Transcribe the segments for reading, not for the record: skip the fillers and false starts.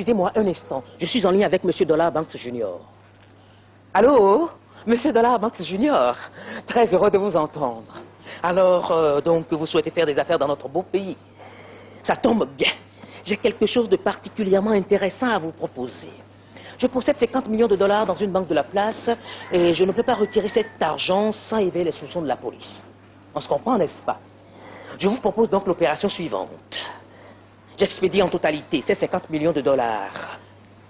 Excusez-moi un instant, je suis en ligne avec Monsieur Dollar Banks Junior. Allô, Monsieur Dollar Banks Junior, très heureux de vous entendre. Alors, donc, vous souhaitez faire des affaires dans notre beau pays. Ça tombe bien. J'ai quelque chose de particulièrement intéressant à vous proposer. Je possède 50 millions de dollars dans une banque de la place et je ne peux pas retirer cet argent sans éveiller les soupçons de la police. On se comprend, n'est-ce pas? Je vous propose donc l'opération suivante. J'expédie en totalité ces 50 millions de dollars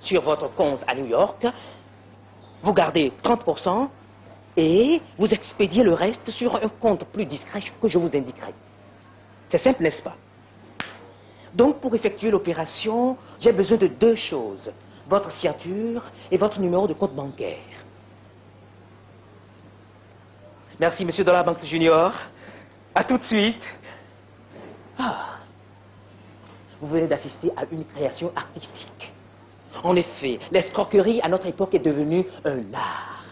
sur votre compte à New York. Vous gardez 30% et vous expédiez le reste sur un compte plus discret que je vous indiquerai. C'est simple, n'est-ce pas? Donc, pour effectuer l'opération, j'ai besoin de deux choses. Votre signature et votre numéro de compte bancaire. Merci, Monsieur Dollar Banks Junior. À tout de suite. Ah. Vous venez d'assister à une création artistique. En effet, l'escroquerie à notre époque est devenue un art.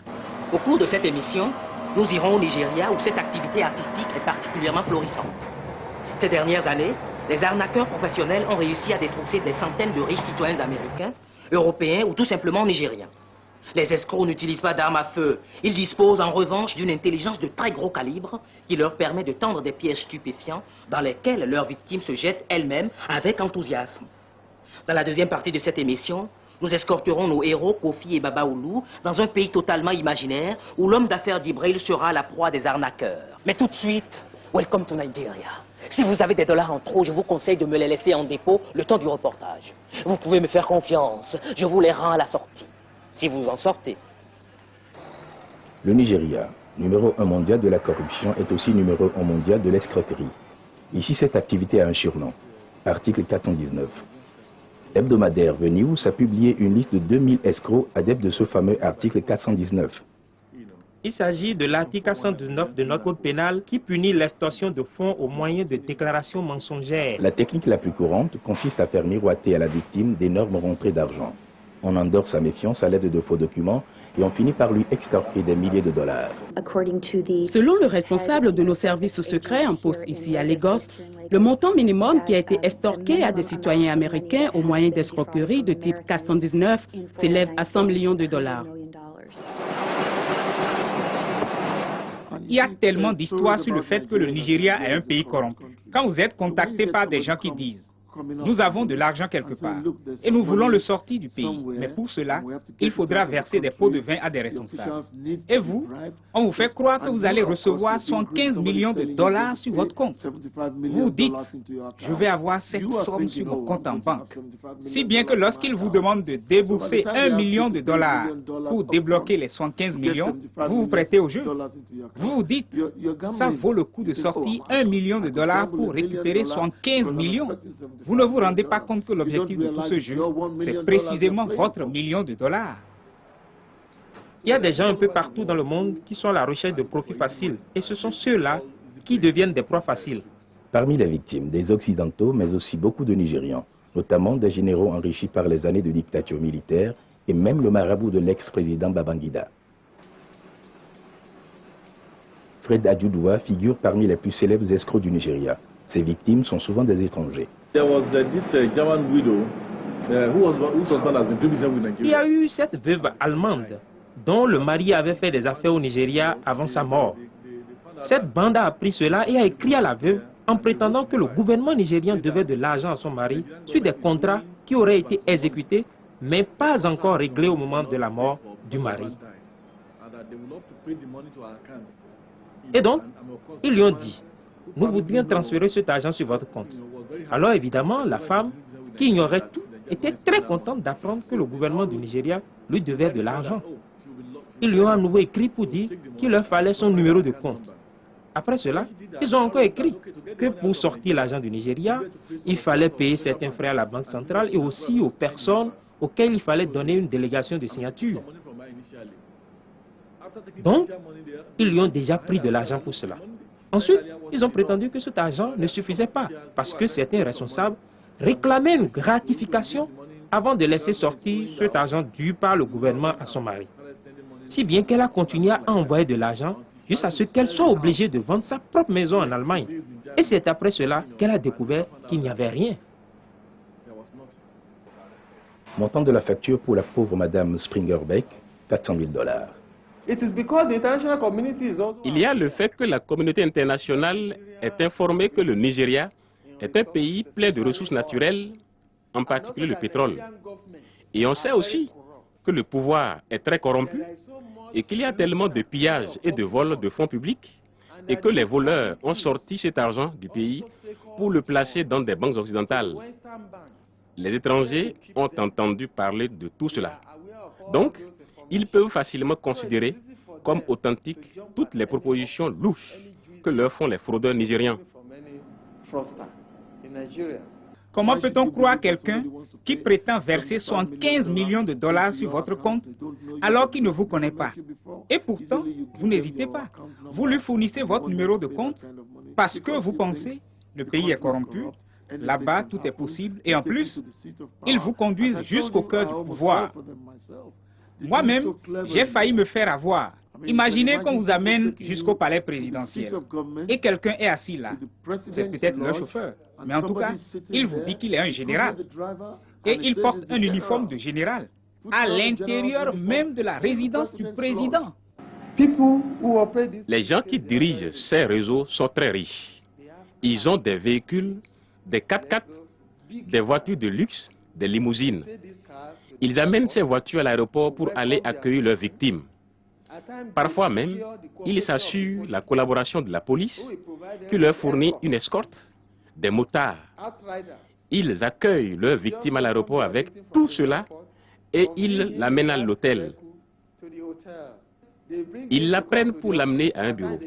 Au cours de cette émission, nous irons au Nigeria où cette activité artistique est particulièrement florissante. Ces dernières années, les arnaqueurs professionnels ont réussi à détrousser des centaines de riches citoyens américains, européens ou tout simplement nigériens. Les escrocs n'utilisent pas d'armes à feu. Ils disposent en revanche d'une intelligence de très gros calibre qui leur permet de tendre des pièges stupéfiants dans lesquels leurs victimes se jettent elles-mêmes avec enthousiasme. Dans la deuxième partie de cette émission, nous escorterons nos héros Kofi et Baba Oulu dans un pays totalement imaginaire où l'homme d'affaires d'Ibrahim sera la proie des arnaqueurs. Mais tout de suite, welcome to Nigeria. Si vous avez des dollars en trop, je vous conseille de me les laisser en dépôt le temps du reportage. Vous pouvez me faire confiance, je vous les rends à la sortie, si vous en sortez. Le Nigeria, numéro 1 mondial de la corruption, est aussi numéro 1 mondial de l'escroquerie. Ici, cette activité a un surnom, article 419. Hebdomadaire The News a publié une liste de 2000 escrocs adeptes de ce fameux article 419. Il s'agit de l'article 419 de notre code pénal qui punit l'extorsion de fonds au moyen de déclarations mensongères. La technique la plus courante consiste à faire miroiter à la victime d'énormes rentrées d'argent. On endort sa méfiance à l'aide de faux documents et on finit par lui extorquer des milliers de dollars. Selon le responsable de nos services secrets en poste ici à Lagos, le montant minimum qui a été extorqué à des citoyens américains au moyen d'escroqueries de type 419 s'élève à 100 millions de dollars. Il y a tellement d'histoires sur le fait que le Nigeria est un pays corrompu. Quand vous êtes contacté par des gens qui disent « Nous avons de l'argent quelque part et nous voulons le sortir du pays, mais pour cela, il faudra verser des pots de vin à des responsables. » Et vous, on vous fait croire que vous allez recevoir 115 millions de dollars sur votre compte. Vous dites « Je vais avoir cette somme sur mon compte en banque. » Si bien que lorsqu'ils vous demandent de débourser 1 million de dollars pour débloquer les 115 millions, vous vous prêtez au jeu. Vous vous dites « Ça vaut le coup de sortir 1 million de dollars pour récupérer 115 millions. » Vous ne vous rendez pas compte que l'objectif de tout ce jeu, c'est précisément votre million de dollars. Il y a des gens un peu partout dans le monde qui sont à la recherche de profits faciles et ce sont ceux-là qui deviennent des proies faciles. Parmi les victimes, des Occidentaux, mais aussi beaucoup de Nigérians, notamment des généraux enrichis par les années de dictature militaire et même le marabout de l'ex-président Babangida. Fred Adjoudoua figure parmi les plus célèbres escrocs du Nigeria. Ses victimes sont souvent des étrangers. Il y a eu cette veuve allemande dont le mari avait fait des affaires au Nigeria avant sa mort. Cette bande a appris cela et a écrit à la veuve en prétendant que le gouvernement nigérien devait de l'argent à son mari sur des contrats qui auraient été exécutés mais pas encore réglés au moment de la mort du mari. Et donc, ils lui ont dit: nous voudrions transférer cet argent sur votre compte. Alors évidemment, la femme, qui ignorait tout, était très contente d'apprendre que le gouvernement du Nigeria lui devait de l'argent. Ils lui ont à nouveau écrit pour dire qu'il leur fallait son numéro de compte. Après cela, ils ont encore écrit que pour sortir l'argent du Nigeria, il fallait payer certains frais à la Banque centrale et aussi aux personnes auxquelles il fallait donner une délégation de signature. Donc, ils lui ont déjà pris de l'argent pour cela. Ensuite, ils ont prétendu que cet argent ne suffisait pas parce que certains responsables réclamaient une gratification avant de laisser sortir cet argent dû par le gouvernement à son mari. Si bien qu'elle a continué à envoyer de l'argent jusqu'à ce qu'elle soit obligée de vendre sa propre maison en Allemagne. Et c'est après cela qu'elle a découvert qu'il n'y avait rien. Montant de la facture pour la pauvre Madame Springer-Beck, $400 000. Il y a le fait que la communauté internationale est informée que le Nigeria est un pays plein de ressources naturelles, en particulier le pétrole. Et on sait aussi que le pouvoir est très corrompu et qu'il y a tellement de pillages et de vols de fonds publics et que les voleurs ont sorti cet argent du pays pour le placer dans des banques occidentales. Les étrangers ont entendu parler de tout cela. Donc, ils peuvent facilement considérer comme authentiques toutes les propositions louches que leur font les fraudeurs nigérians. Comment peut-on croire quelqu'un qui prétend verser 75 millions de dollars sur votre compte alors qu'il ne vous connaît pas? Et pourtant, vous n'hésitez pas. Vous lui fournissez votre numéro de compte parce que vous pensez le pays est corrompu, là-bas tout est possible et en plus, ils vous conduisent jusqu'au cœur du pouvoir. Moi-même, j'ai failli me faire avoir. Imaginez qu'on vous amène jusqu'au palais présidentiel et quelqu'un est assis là. C'est peut-être le chauffeur, mais en tout cas, il vous dit qu'il est un général et il porte un uniforme de général à l'intérieur même de la résidence du président. Les gens qui dirigent ces réseaux sont très riches. Ils ont des véhicules, des 4x4, des voitures de luxe, des limousines. Ils amènent ces voitures à l'aéroport pour aller accueillir leurs victimes. Parfois même, ils s'assurent la collaboration de la police qui leur fournit une escorte, des motards. Ils accueillent leurs victimes à l'aéroport avec tout cela et ils l'amènent à l'hôtel. Ils la prennent pour l'amener à un bureau.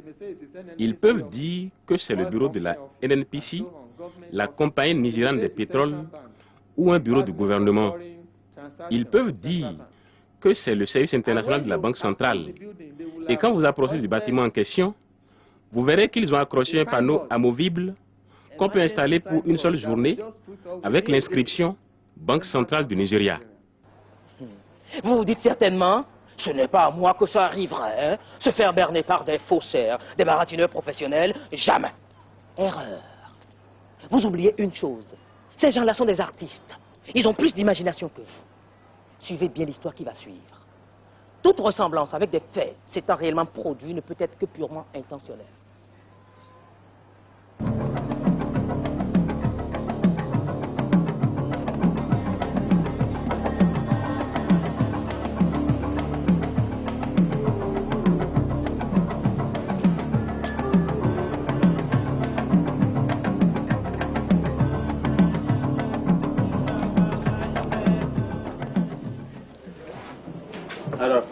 Ils peuvent dire que c'est le bureau de la NNPC, la compagnie nigériane des pétroles ou un bureau du gouvernement. Ils peuvent dire que c'est le service international de la Banque centrale. Et quand vous approchez du bâtiment en question, vous verrez qu'ils ont accroché un panneau amovible qu'on peut installer pour une seule journée avec l'inscription Banque centrale du Nigeria. Vous vous dites certainement, ce n'est pas à moi que ça arriverait, hein, se faire berner par des faussaires, des baratineurs professionnels, jamais. Erreur. Vous oubliez une chose, ces gens-là sont des artistes. Ils ont plus d'imagination que vous. Suivez bien l'histoire qui va suivre. Toute ressemblance avec des faits s'étant réellement produit ne peut être que purement intentionnelle. Alors,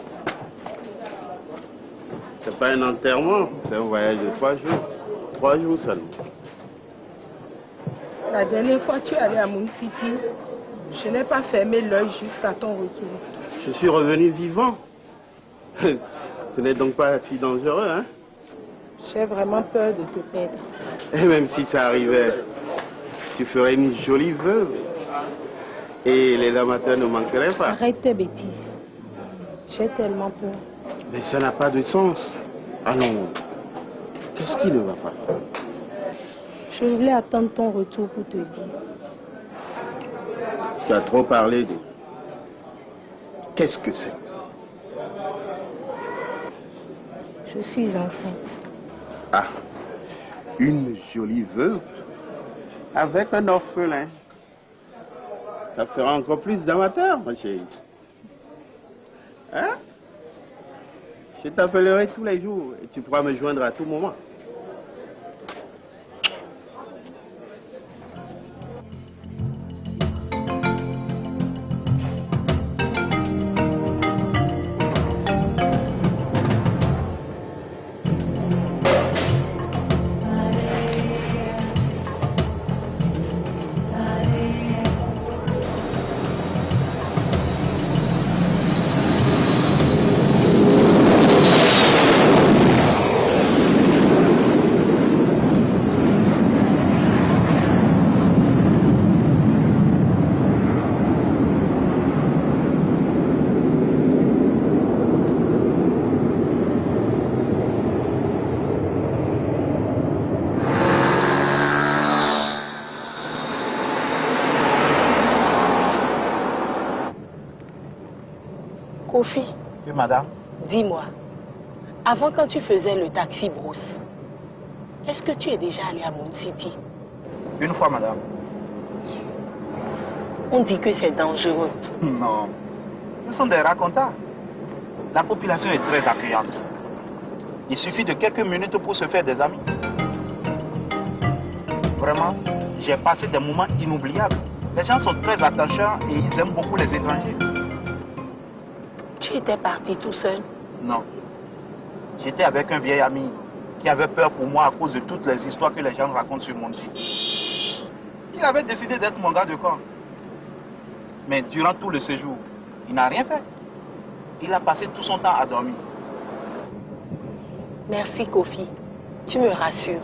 c'est pas un enterrement, c'est un voyage de 3 jours. 3 jours seulement. La dernière fois tu es allé à Moon City, je n'ai pas fermé l'œil jusqu'à ton retour. Je suis revenu vivant. Ce n'est donc pas si dangereux, hein? J'ai vraiment peur de te perdre. Et même si ça arrivait, tu ferais une jolie veuve. Et les amateurs ne manqueraient pas. Arrête tes bêtises. J'ai tellement peur. Mais ça n'a pas de sens. Allons, qu'est-ce qui ne va pas? Je voulais attendre ton retour pour te dire. Tu as trop parlé de... Qu'est-ce que c'est? Je suis enceinte. Ah, une jolie veuve avec un orphelin. Ça fera encore plus d'amateurs, ma chérie. Hein? Je t'appellerai tous les jours et tu pourras me joindre à tout moment. Kofi, Oui, madame. dis-moi, avant quand tu faisais le taxi brousse, est-ce que tu es déjà allé à Moon City? Une fois, madame. On dit que c'est dangereux. Non. Ce sont des racontars. La population est très accueillante. Il suffit de quelques minutes pour se faire des amis. Vraiment, j'ai passé des moments inoubliables. Les gens sont très attachants et ils aiment beaucoup les étrangers. Tu étais parti tout seul? Non. J'étais avec un vieil ami qui avait peur pour moi à cause de toutes les histoires que les gens racontent sur mon site. Il avait décidé d'être mon gars de corps. Mais durant tout le séjour, il n'a rien fait. Il a passé tout son temps à dormir. Merci Kofi, tu me rassures.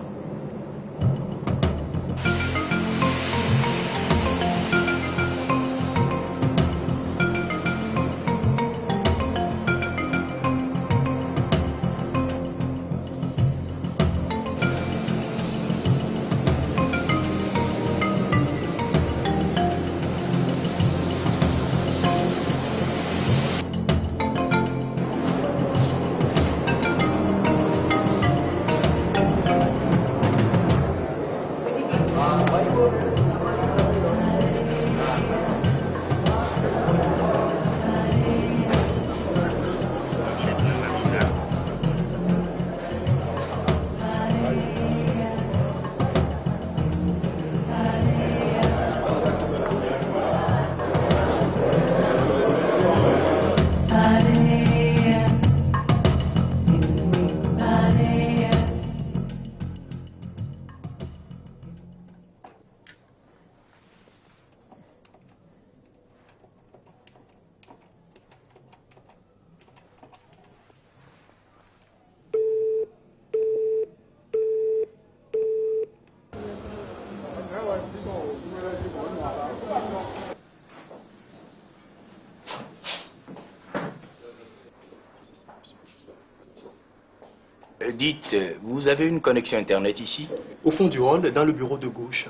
Dites, vous avez une connexion Internet ici? Au fond du hall, dans le bureau de gauche.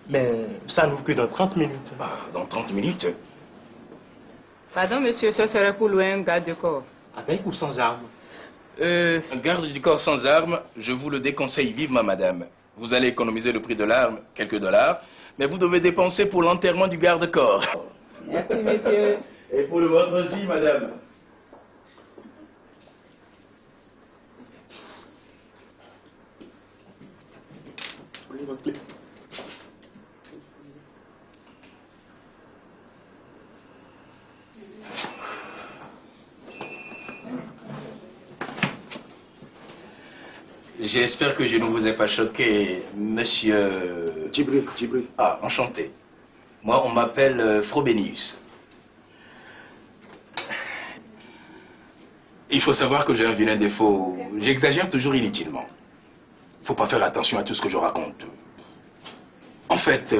Mais ça n'ouvre que dans 30 minutes. Dans 30 minutes? Pardon, monsieur, ce serait pour louer un garde de corps. Avec ou sans armes? Un garde du corps sans armes, je vous le déconseille vivement, madame. Vous allez économiser le prix de l'arme, quelques dollars, mais vous devez dépenser pour l'enterrement du garde-corps. Merci, monsieur. Et pour le vôtre aussi, madame. J'espère que je ne vous ai pas choqué, monsieur... Djibril. Ah, enchanté. Moi, on m'appelle Frobenius. Il faut savoir que j'ai un vilain défaut. J'exagère toujours inutilement. Faut pas faire attention à tout ce que je raconte. En fait,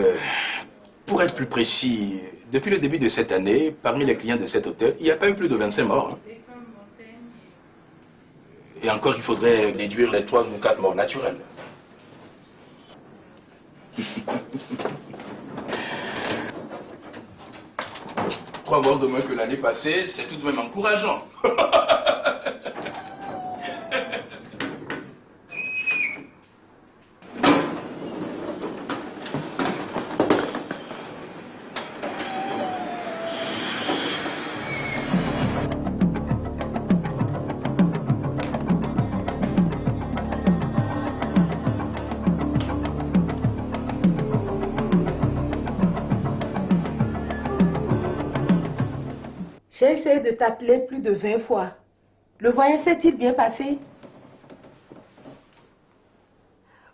pour être plus précis, depuis le début de cette année, parmi les clients de cet hôtel, il n'y a pas eu plus de 25 morts. Hein. Et encore, il faudrait déduire les 3 ou 4 morts naturelles. Trois morts de moins que l'année passée, c'est tout de même encourageant. J'ai essayé de t'appeler plus de 20 fois. Le voyage s'est-il bien passé?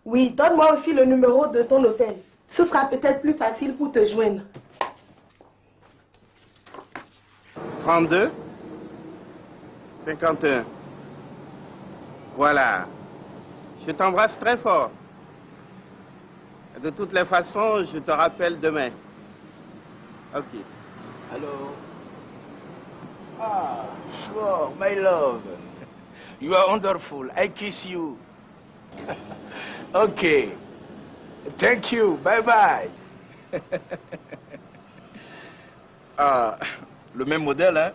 Oui, donne-moi aussi le numéro de ton hôtel. Ce sera peut-être plus facile pour te joindre. 32 51. Voilà. Je t'embrasse très fort. De toutes les façons, je te rappelle demain. Ok. Hello. Ah, sure, my love. You are wonderful. I kiss you. Okay. Thank you. Bye bye. Ah, le même modèle, hein?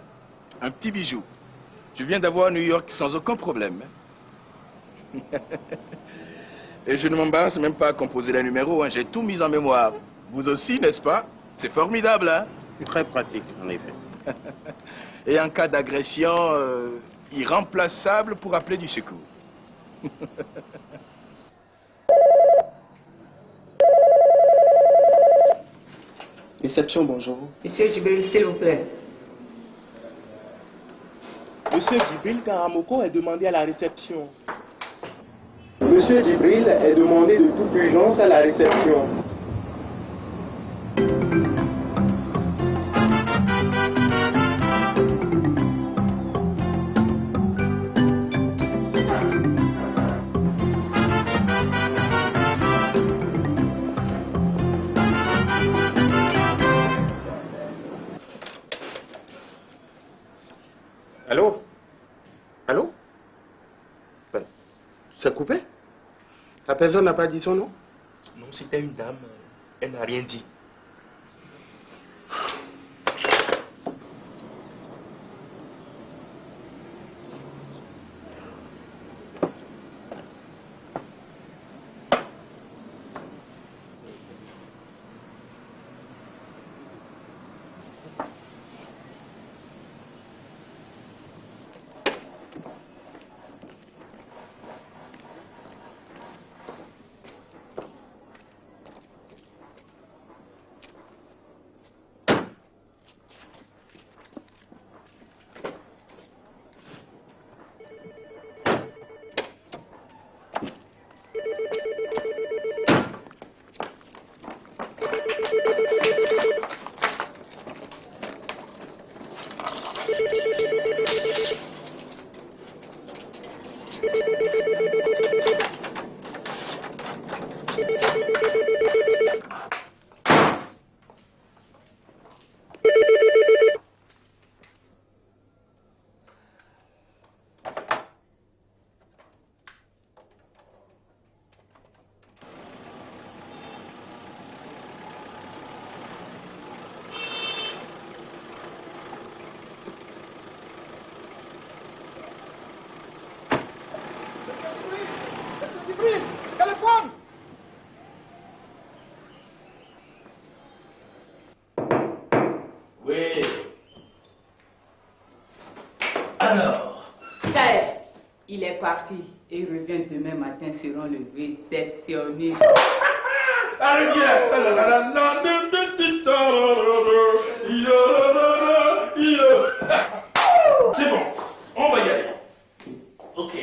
Un petit bijou. Je viens d'avoir New York sans aucun problème. Et je ne m'embarrasse même pas à composer les numéros, hein. J'ai tout mis en mémoire. Vous aussi, n'est-ce pas? C'est formidable, hein? Très pratique, en effet. Et en cas d'agression, irremplaçable pour appeler du secours. Réception, bonjour. Monsieur Djibril, s'il vous plaît. Monsieur Djibril Karamoko est demandé à la réception. Monsieur Djibril est demandé de toute urgence à la réception. Allô? Allô? Ben, c'est coupé? La personne n'a pas dit son nom? Non, c'était une dame. Elle n'a rien dit. Téléphone! Oui. Alors? Ça y est, il est parti et il revient demain matin selon le réceptionniste. Allez, c'est bon, on va y aller. Ok.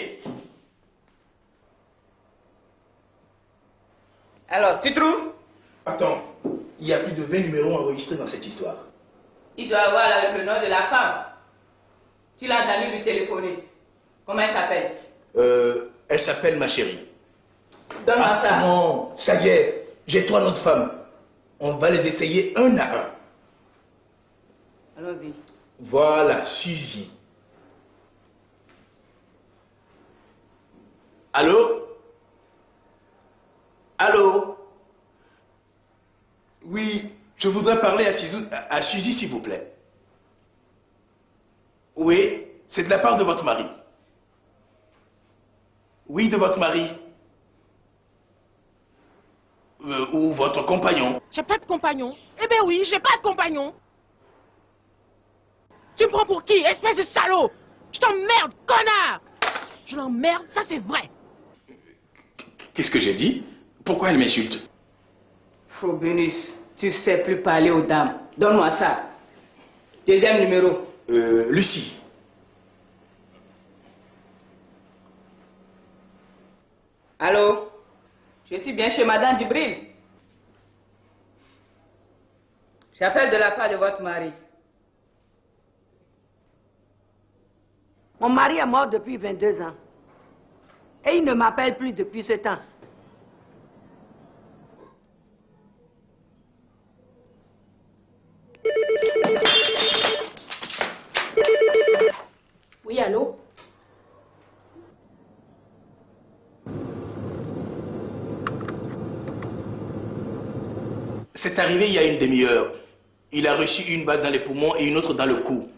Alors, tu trouves? Attends, il y a plus de 20 numéros enregistrés dans cette histoire. Il doit avoir là le nom de la femme. Tu l'as entendu lui téléphoner. Comment elle s'appelle? Elle s'appelle ma chérie. Donne-moi ça. Non, ça y est, j'ai 3 autres femmes. On va les essayer un à un. Allons-y. Voilà, Suzy. Allô? Allô? Oui, je voudrais parler à Suzy, s'il vous plaît. Oui, c'est de la part de votre mari. Oui, de votre mari. Ou votre compagnon. J'ai pas de compagnon. Eh ben oui, j'ai pas de compagnon. Tu me prends pour qui, espèce de salaud? Je t'emmerde, connard! Je l'emmerde, ça c'est vrai. Qu'est-ce que j'ai dit? Pourquoi elle m'insulte? Frobinus, tu sais plus parler aux dames. Donne-moi ça. Deuxième numéro. Lucie. Allô? Je suis bien chez Madame Djibril. J'appelle de la part de votre mari. Mon mari est mort depuis 22 ans. Et il ne m'appelle plus depuis ce temps. Oui, allô? C'est arrivé il y a une demi-heure. Il a reçu une balle dans les poumons et une autre dans le cou.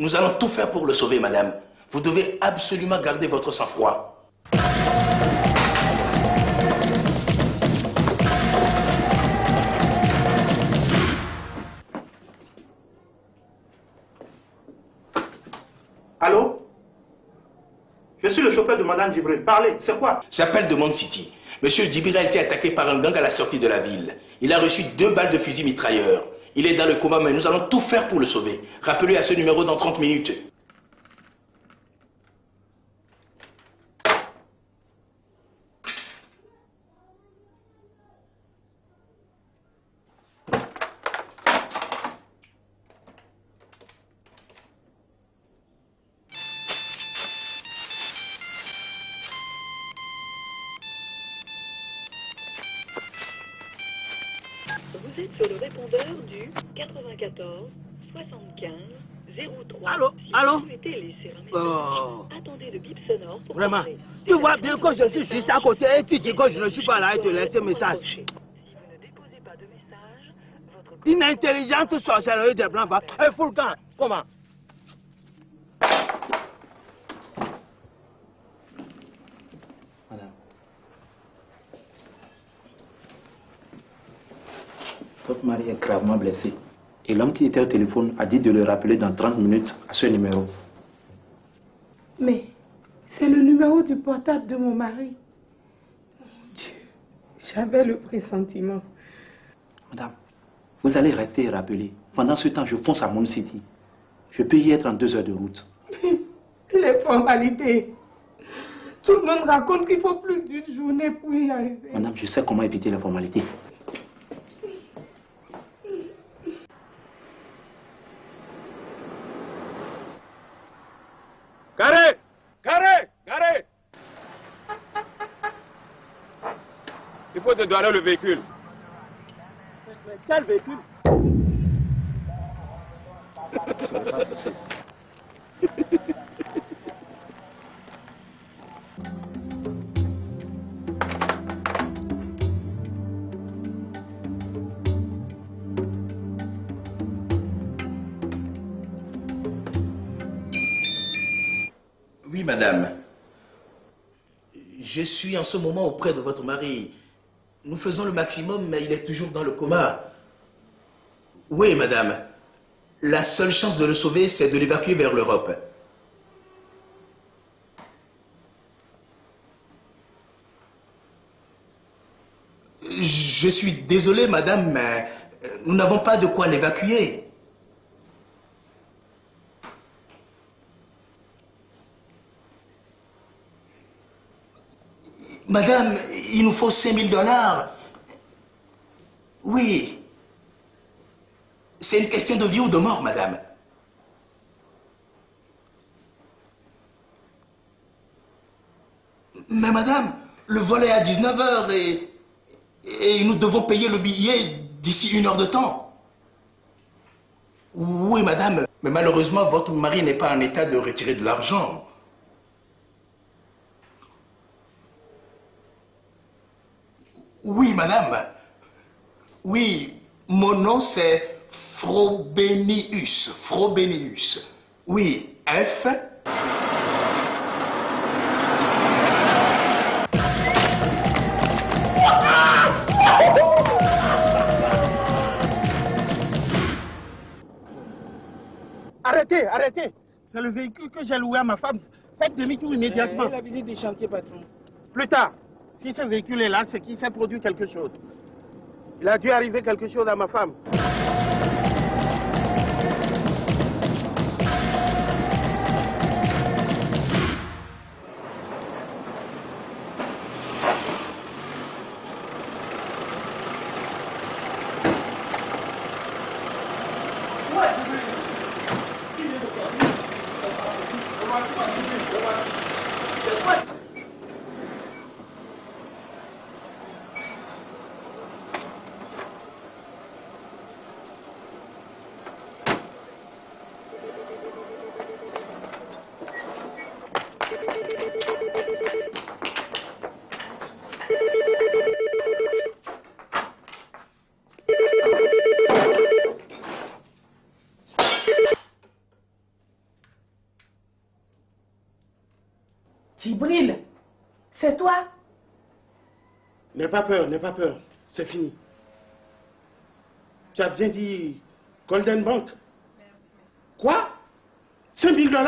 Nous allons tout faire pour le sauver, madame. Vous devez absolument garder votre sang-froid. Allô? Je suis le chauffeur de madame Djibril. Parlez, c'est quoi? J'appelle de Monde City. Monsieur Djibril a été attaqué par un gang à la sortie de la ville. Il a reçu 2 balles de fusil mitrailleur. Il est dans le coma, mais nous allons tout faire pour le sauver. Rappelez à ce numéro dans 30 minutes. Vous êtes sur le répondeur du 94 75 03. Allô? Si Allô? vous souhaitez laisser un message, attendez le bip sonore pour Vraiment? entrer. Tu vois bien que je suis juste à côté et tu dis que je ne suis pas là et te laisser un message. Une intelligente sorcellerie des blancs va. Un Foulcan, comment? Madame. Votre mari est gravement blessé. Et l'homme qui était au téléphone a dit de le rappeler dans 30 minutes à ce numéro. Mais c'est le numéro du portable de mon mari. Mon Dieu, j'avais le pressentiment. Madame, vous allez rester et rappeler. Pendant ce temps, je fonce à Moon City. Je peux y être en 2 heures de route. Les formalités. Tout le monde raconte qu'il faut plus d'une journée pour y arriver. Madame, je sais comment éviter les formalités. Carré! Carré! Carré! Il faut dédouaner le véhicule. Mais quel véhicule? Ce n'est pas possible. Oui, madame. Je suis en ce moment auprès de votre mari. Nous faisons le maximum, mais il est toujours dans le coma. Oui, madame. La seule chance de le sauver, c'est de l'évacuer vers l'Europe. Je suis désolé, madame, mais nous n'avons pas de quoi l'évacuer. Madame, il nous faut 5 000 $. Oui. C'est une question de vie ou de mort, madame. Mais madame, le vol est à 19 h et nous devons payer le billet d'ici 1 heure de temps. Oui, madame, mais malheureusement, votre mari n'est pas en état de retirer de l'argent. Oui, madame. Oui, mon nom c'est Frobenius. Frobenius. Oui, F. Arrêtez, arrêtez. C'est le véhicule que j'ai loué à ma femme. Faites demi-tour immédiatement. La visite du chantier, patron. Plus tard. Si ce véhicule est là, c'est qu'il s'est produit quelque chose. Il a dû arriver quelque chose à ma femme. Djibril, c'est toi? N'aie pas peur, c'est fini. Tu as bien dit Golden Bank. Quoi? 5 000 $?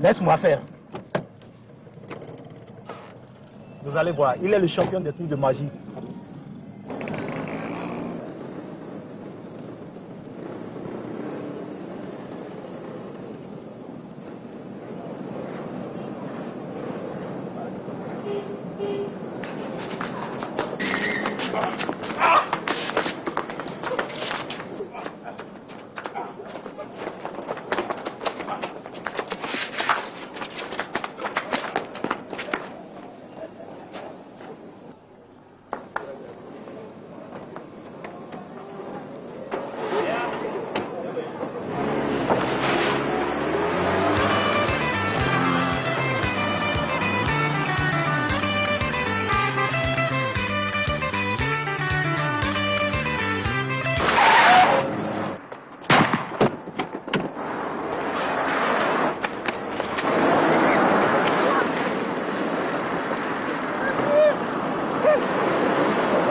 Laisse-moi faire. Vous allez voir, il est le champion des trucs de magie.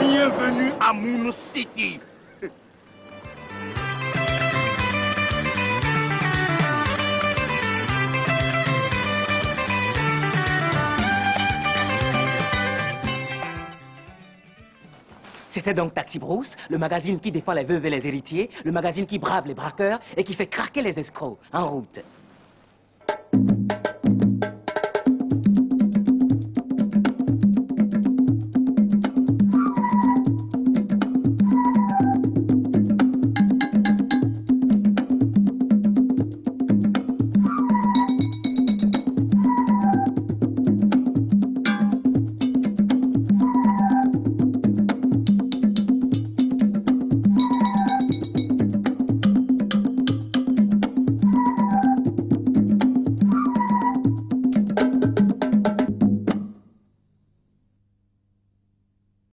Bienvenue à Moon City. C'était donc Taxi Brousse, le magazine qui défend les veuves et les héritiers, le magazine qui brave les braqueurs et qui fait craquer les escrocs. En route.